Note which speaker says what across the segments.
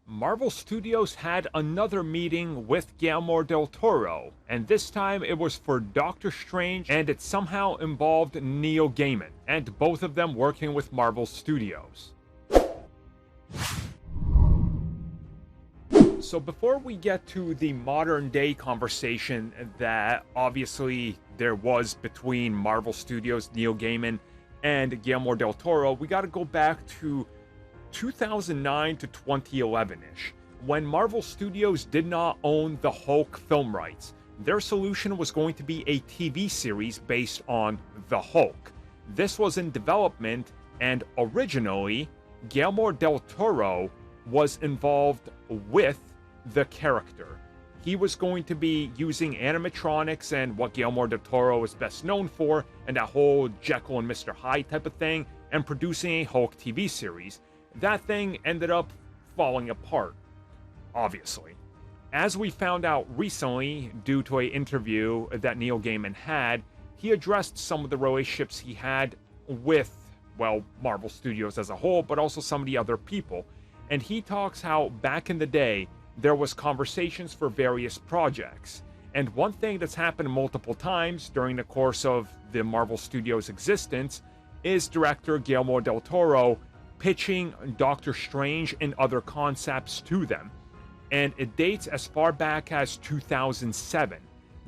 Speaker 1: Marvel Studios had another meeting with Guillermo del Toro, and this time it was for Doctor Strange, and it somehow involved Neil Gaiman, and both of them working with Marvel Studios. So before we get to the modern day conversation that obviously there was between Marvel Studios, Neil Gaiman, and Guillermo del Toro, we gotta go back to 2009 to 2011-ish, when Marvel Studios did not own the Hulk film rights. Their solution was going to be a TV series based on the Hulk. This was in development, and originally, Guillermo del Toro was involved with the character. He was going to be using animatronics and what Guillermo del Toro is best known for, and that whole Jekyll and Mr. Hyde type of thing, and producing a Hulk TV series. That thing ended up falling apart, obviously. As we found out recently, due to an interview that Neil Gaiman had, he addressed some of the relationships he had with, well, Marvel Studios as a whole, but also some of the other people. And he talks how back in the day, there was conversations for various projects. And one thing that's happened multiple times during the course of the Marvel Studios' existence is director Guillermo del Toro pitching Doctor Strange and other concepts to them. And it dates as far back as 2007,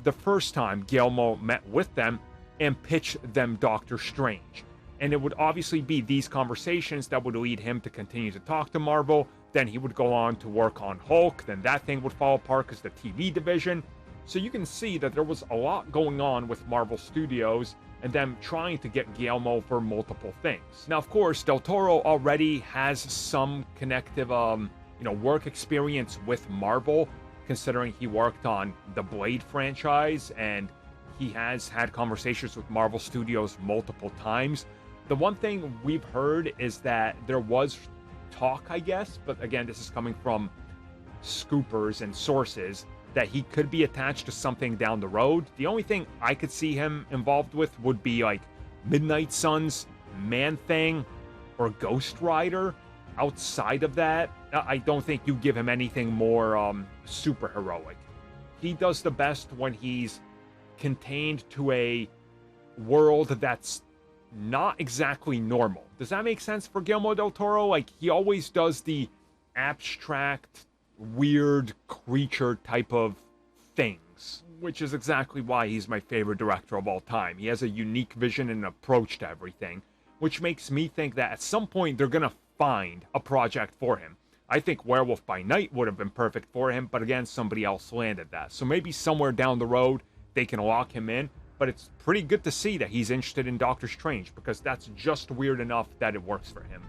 Speaker 1: the first time Guillermo met with them and pitched them Doctor Strange. And it would obviously be these conversations that would lead him to continue to talk to Marvel. Then he would go on to work on Hulk, then that thing would fall apart because the TV division. So you can see that there was a lot going on with Marvel Studios and them trying to get Guillermo for multiple things. Now, of course, Del Toro already has some connective, work experience with Marvel, considering he worked on the Blade franchise, and he has had conversations with Marvel Studios multiple times. The one thing we've heard is that there was talk, I guess, but again, this is coming from scoopers and sources, that he could be attached to something down the road. The only thing I could see him involved with would be like Midnight Suns, Man-Thing, or Ghost Rider. Outside of that, I don't think you give him anything more super heroic. He does the best when he's contained to a world that's not exactly normal. Does that make sense for Guillermo del Toro? Like, he always does the abstract, weird creature type of things, which is exactly why he's my favorite director of all time. He has a unique vision and approach to everything, which makes me think that at some point they're gonna find a project for him. I think Werewolf by Night would have been perfect for him, but again, somebody else landed that. So maybe somewhere down the road they can lock him in, but it's pretty good to see that he's interested in Doctor Strange, because that's just weird enough that it works for him.